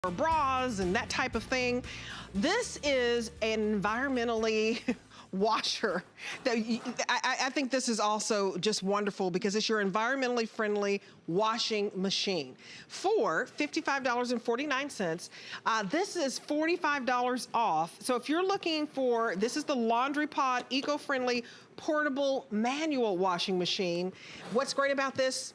or bras and that type of thing. This is an environmentally washer. I think this is also just wonderful because it's your environmentally friendly washing machine. For $55.49, this is $45 off. So if you're looking for, this is the Laundry Pod eco-friendly portable manual washing machine. What's great about this?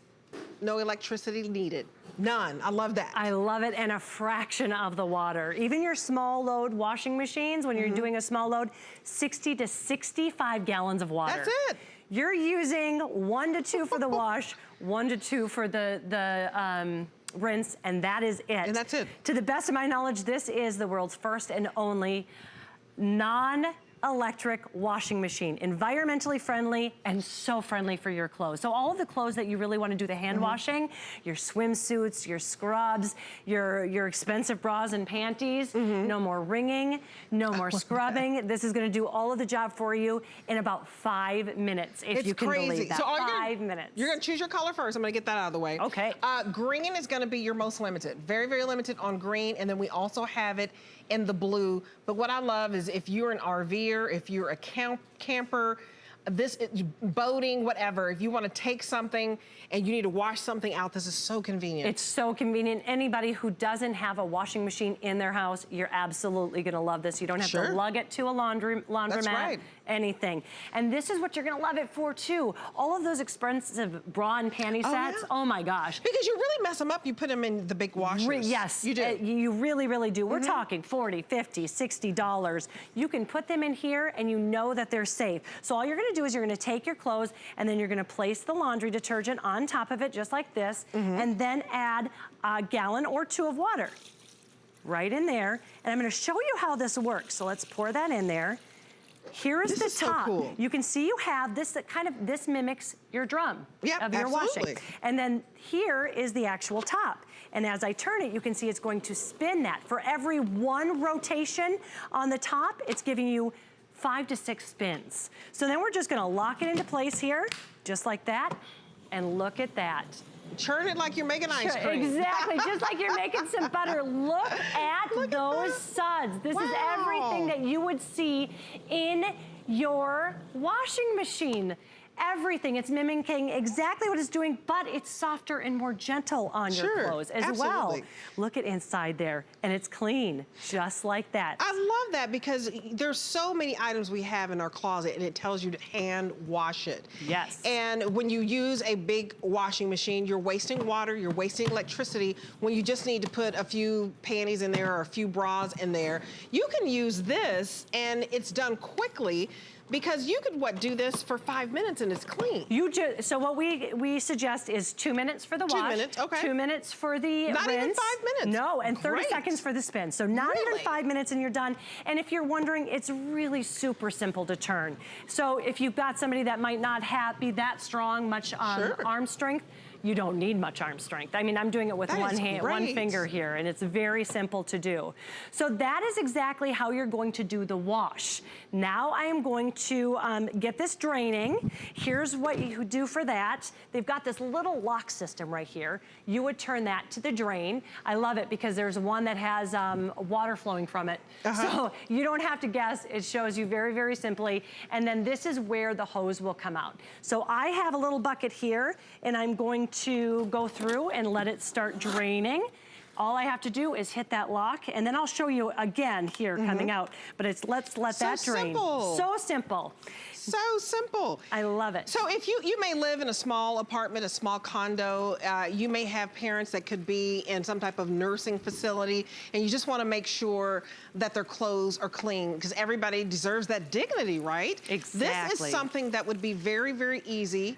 No electricity needed. None. I love that. I love it, and a fraction of the water. Even your small load washing machines, when you're doing a small load, 60 to 65 gallons of water. That's it. You're using 1 to 2 for the wash, 1 to 2 for the rinse, and that is it. And that's it. To the best of my knowledge, this is the world's first and only non-electric washing machine, environmentally friendly and so friendly for your clothes. So all of the clothes that you really want to do the hand washing, your swimsuits, your scrubs, your expensive bras and panties, no more wringing, no more scrubbing. This is going to do all of the job for you in about 5 minutes, if you can believe that. So 5 minutes. You're going to choose your color first. I'm going to get that out of the way. Okay. Green is going to be your most limited. Very, very limited on green, and then we also have it in the blue. But what I love is if you're an RVer, if you're a camper, boating, whatever, if you want to take something and you need to wash something out, this is so convenient. It's so convenient. Anybody who doesn't have a washing machine in their house, you're absolutely going to love this. You don't have to lug it to a laundromat, That's right. anything. And this is what you're going to love it for too. All of those expensive bra and panty sets, oh my gosh. Because you really mess them up, you put them in the big washers. Yes, you do. You really, really do. We're talking $40, $50, $60. You can put them in here and you know that they're safe. So all you're going to do is you're going to take your clothes and then you're going to place the laundry detergent on top of it just like this, and then add a gallon or 2 of water right in there. And I'm going to show you how this works. So let's pour that in there. Here is the top. So cool. You can see you have this this mimics your drum of your washing. And then here is the actual top. And as I turn it, you can see it's going to spin that. For every 1 rotation on the top, it's giving you 5 to 6 spins. So then we're just gonna lock it into place here, just like that, and look at that. Churn it like you're making ice cream. Exactly, just like you're making some butter. Look at those suds. This is everything that you would see in your washing machine. Everything. It's mimicking exactly what it's doing, but it's softer and more gentle on your clothes as well. Look at inside there, and it's clean, just like that. I love that because there's so many items we have in our closet, and it tells you to hand wash it. Yes. And when you use a big washing machine, you're wasting water, you're wasting electricity when you just need to put a few panties in there or a few bras in there. You can use this, and it's done quickly. Because you could, do this for 5 minutes and it's clean. So what we suggest is 2 minutes for the wash. 2 minutes, okay. 2 minutes for the rinse. Not even 5 minutes. No, and 30 seconds for the spin. So not even 5 minutes and you're done. And if you're wondering, it's really super simple to turn. So if you've got somebody that might not be that strong, much arm strength, you don't need much arm strength. I mean, I'm doing it with one hand, one finger here, and it's very simple to do. So that is exactly how you're going to do the wash. Now I am going to get this draining. Here's what you do for that. They've got this little lock system right here. You would turn that to the drain. I love it because there's one that has water flowing from it. So you don't have to guess. It shows you very, very simply. And then this is where the hose will come out. So I have a little bucket here, and I'm going to go through and let it start draining. All I have to do is hit that lock, and then I'll show you again here coming out. But let's let that drain. So simple. So simple. I love it. So if you may live in a small apartment, a small condo, you may have parents that could be in some type of nursing facility, and you just want to make sure that their clothes are clean, because everybody deserves that dignity, right? Exactly. This is something that would be very, very easy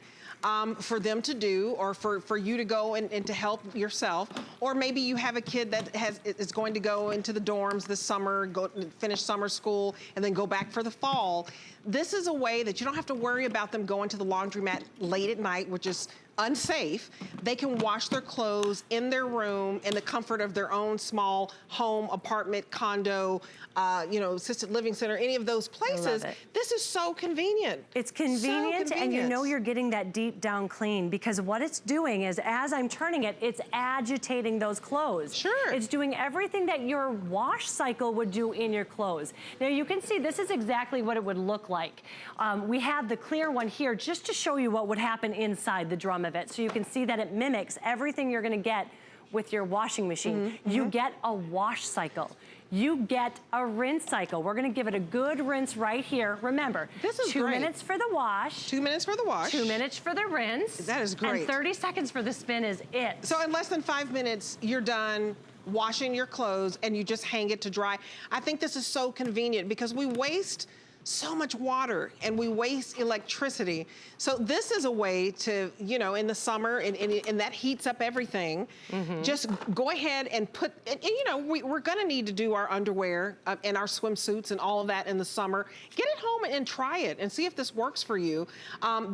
for them to do, or for you to go and to help yourself. Or maybe you have a kid that is going to go into the dorms this summer, finish summer school, and then go back for the fall. This is a way that you don't have to worry about them going to the laundromat late at night, which is unsafe, they can wash their clothes in their room in the comfort of their own small home, apartment, condo, you know, assisted living center, any of those places. This is so convenient. It's convenient, and you know you're getting that deep down clean, because what it's doing is, as I'm turning it, it's agitating those clothes. Sure. It's doing everything that your wash cycle would do in your clothes. Now you can see this is exactly what it would look like. We have the clear one here just to show you what would happen inside the drum of it. So you can see that it mimics everything you're gonna get with your washing machine. You get a wash cycle. You get a rinse cycle. We're gonna give it a good rinse right here. Remember, this is 2 minutes for the wash. 2 minutes for the wash. 2 minutes for the rinse. That is great. And 30 seconds for the spin is it. So in less than 5 minutes, you're done washing your clothes and you just hang it to dry. I think this is so convenient because we waste so much water and we waste electricity. So this is a way to, you know, in the summer, and that heats up everything, just go ahead and put, and you know, we're gonna need to do our underwear and our swimsuits and all of that in the summer. Get it home and try it and see if this works for you,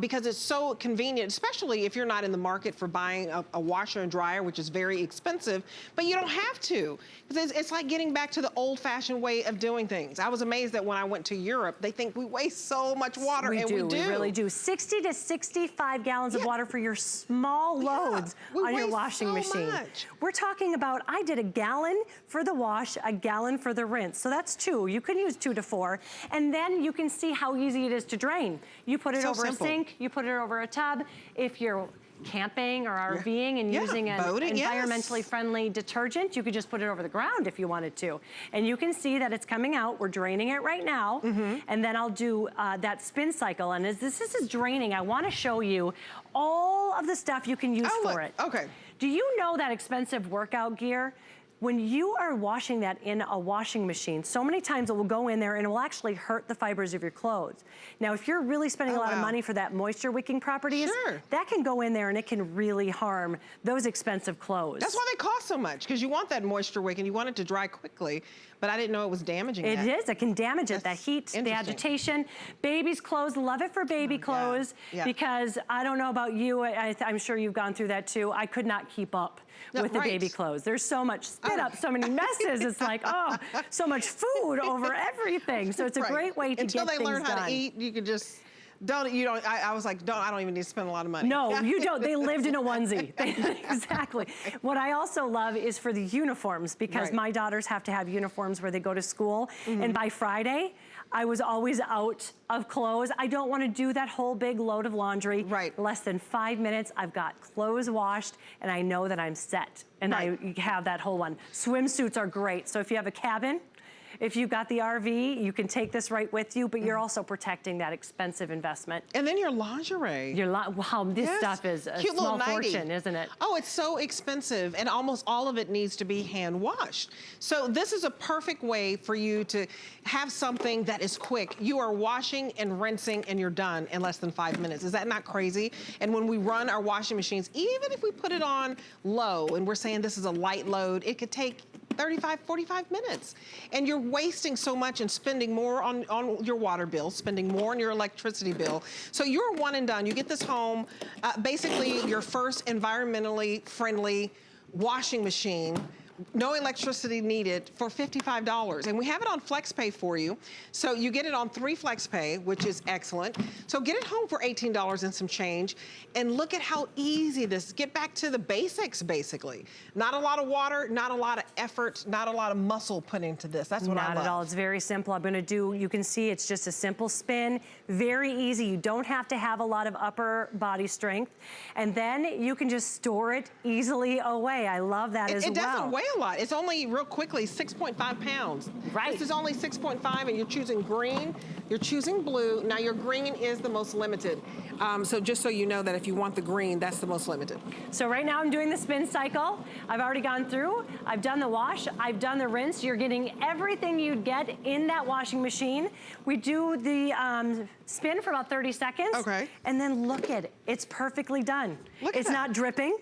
because it's so convenient, especially if you're not in the market for buying a washer and dryer, which is very expensive, but you don't have to. It's like getting back to the old-fashioned way of doing things. I was amazed that when I went to Europe, they think we waste so much water, and we do. We really do. 60 to 65 gallons of water for your small loads on your washing machine. We're talking about, I did a gallon for the wash, a gallon for the rinse. So that's 2. You can use 2 to 4. And then you can see how easy it is to drain. You put it over a sink, you put it over a tub. If you're camping or RVing and using an environmentally friendly detergent, you could just put it over the ground if you wanted to. And you can see that it's coming out. We're draining it right now. And then I'll do that spin cycle. And as this is draining, I want to show you all of the stuff you can use for it. Okay. Do you know that expensive workout gear? When you are washing that in a washing machine, so many times it will go in there and it will actually hurt the fibers of your clothes. Now, if you're really spending a lot of money for that moisture wicking properties, that can go in there and it can really harm those expensive clothes. That's why they cost so much, because you want that moisture wick and you want it to dry quickly, but I didn't know it was damaging it. It is, it can damage it, that heat, the agitation. Baby's clothes, love it for baby clothes, because I don't know about you, I'm sure you've gone through that too. I could not keep up with the baby clothes. There's so much spit up, so many messes. It's like, oh, so much food over everything. So it's a great way to get things done. Until they learn how to eat, you could just, I was like, I don't even need to spend a lot of money. No, you don't. They lived in a onesie. Exactly. What I also love is for the uniforms, because my daughters have to have uniforms where they go to school. And by Friday, I was always out of clothes. I don't want to do that whole big load of laundry. Less than 5 minutes, I've got clothes washed, and I know that I'm set. And I have that whole one. Swimsuits are great. So if you have a cabin, if you've got the RV, you can take this right with you, but you're also protecting that expensive investment. And then your lingerie. Wow, this stuff is a small fortune, isn't it? Oh, it's so expensive, and almost all of it needs to be hand washed. So this is a perfect way for you to have something that is quick. You are washing and rinsing, and you're done in less than 5 minutes. Is that not crazy? And when we run our washing machines, even if we put it on low, and we're saying this is a light load, it could take 35, 45 minutes. And you're wasting so much and spending more on your water bill, spending more on your electricity bill. So you're one and done. You get this home, basically your first environmentally friendly washing machine, no electricity needed, for $55. And we have it on FlexPay for you. So you get it on 3 FlexPay, which is excellent. So get it home for $18 and some change. And look at how easy this is. Get back to the basics, basically. Not a lot of water, not a lot of effort, not a lot of muscle put into this. That's what I love. Not at all. It's very simple. I'm going to do, you can see it's just a simple spin. Very easy. You don't have to have a lot of upper body strength. And then you can just store it easily away. I love that as well. It doesn't weigh a lot. It's only, real quickly, 6.5 pounds. This is only 6.5, and you're choosing green, you're choosing blue. Now your green is the most limited. So just so you know that if you want the green, that's the most limited. So right now I'm doing the spin cycle. I've already gone through. I've done the wash. I've done the rinse. You're getting everything you'd get in that washing machine. We do the spin for about 30 seconds. And then look at it. It's perfectly done. It's not dripping.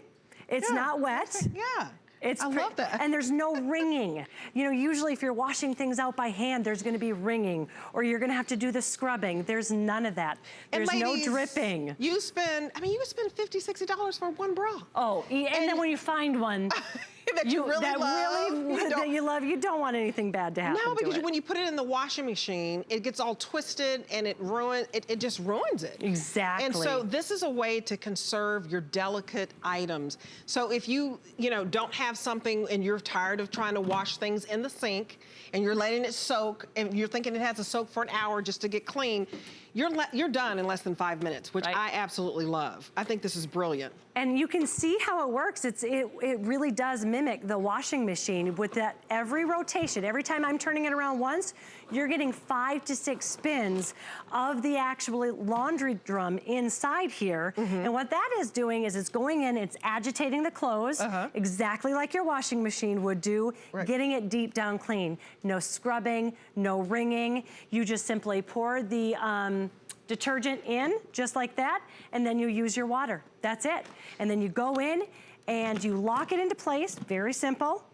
It's not wet. I love that. And there's no ringing. You know, usually if you're washing things out by hand, there's gonna be ringing, or you're gonna have to do the scrubbing. There's none of that. There's and ladies, no dripping. You spend, I mean, you would spend $50, $60 for one bra. Oh, and then when you find one, that you love, you don't want anything bad to happen. No, because when you put it in the washing machine, it gets all twisted and it just ruins it. Exactly. And so this is a way to conserve your delicate items. So if you don't have something and you're tired of trying to wash things in the sink and you're letting it soak and you're thinking it has to soak for an hour just to get clean, you're done in less than 5 minutes, which I absolutely love. I think this is brilliant. And you can see how it works. It really does mimic the washing machine with that every rotation. Every time I'm turning it around once, you're getting 5 to 6 spins of the actual laundry drum inside here. And what that is doing is it's going in, it's agitating the clothes, exactly like your washing machine would do, getting it deep down clean. No scrubbing, no wringing. You just simply pour the detergent in, just like that, and then you use your water. That's it. And then you go in and you lock it into place, very simple,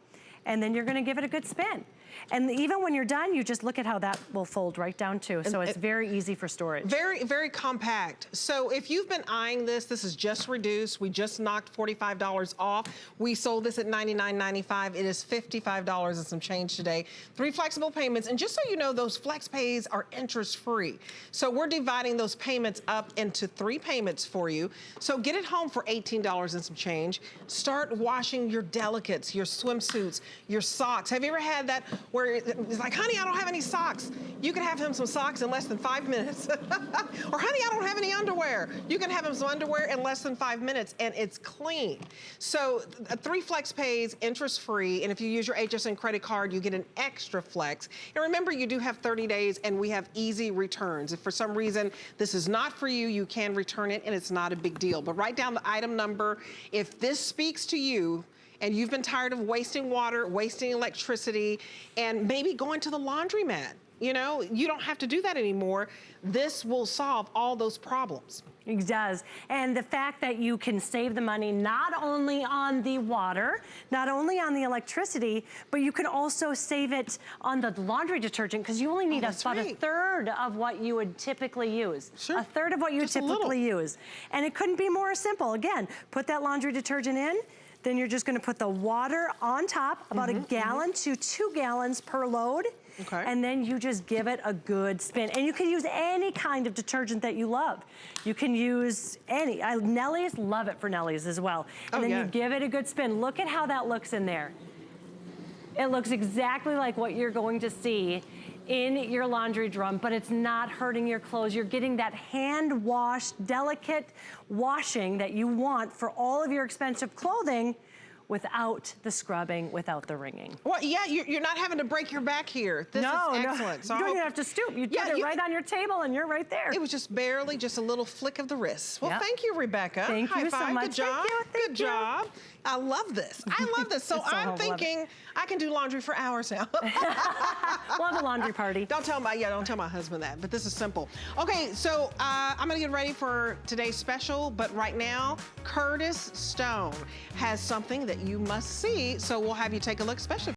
and then you're gonna give it a good spin. And even when you're done, you just look at how that will fold right down too. So it's very easy for storage. Very, very compact. So if you've been eyeing this, this is just reduced. We just knocked $45 off. We sold this at $99.95. It is $55 and some change today. 3 flexible payments. And just so you know, those flex pays are interest-free. So we're dividing those payments up into 3 payments for you. So get it home for $18 and some change. Start washing your delicates, your swimsuits, your socks. Have you ever had that where it's like, honey, I don't have any socks. You can have him some socks in less than 5 minutes. Or honey, I don't have any underwear. You can have him some underwear in less than 5 minutes and it's clean. So 3 flex pays, interest free, and if you use your HSN credit card, you get an extra flex. And remember, you do have 30 days and we have easy returns. If for some reason this is not for you, you can return it and it's not a big deal. But write down the item number. If this speaks to you, and you've been tired of wasting water, wasting electricity, and maybe going to the laundromat. You know, you don't have to do that anymore. This will solve all those problems. It does. And the fact that you can save the money not only on the water, not only on the electricity, but you can also save it on the laundry detergent because you only need about a third of what you would typically use. Sure. A third of what you would typically use. And it couldn't be more simple. Again, put that laundry detergent in. Then you're just gonna put the water on top, about a gallon to 2 gallons per load. Okay. And then you just give it a good spin. And you can use any kind of detergent that you love. You can use any, Nellie's, love it for Nellie's as well. And then you give it a good spin. Look at how that looks in there. It looks exactly like what you're going to see in your laundry drum, but it's not hurting your clothes. You're getting that hand-washed, delicate washing that you want for all of your expensive clothing without the scrubbing, without the wringing. Well, yeah, you're not having to break your back here. This is excellent. So you don't even have to stoop. You put it right on your table and you're right there. It was just barely just a little flick of the wrist. Well, thank you, Rebecca. Thank you so much. Good job. Good job. I love this. I love this. So I'm thinking I can do laundry for hours now. We'll have a laundry party. Don't tell my husband that, but this is simple. Okay, so I'm gonna get ready for today's special, but right now, Curtis Stone has something that you must see, so we'll have you take a look, especially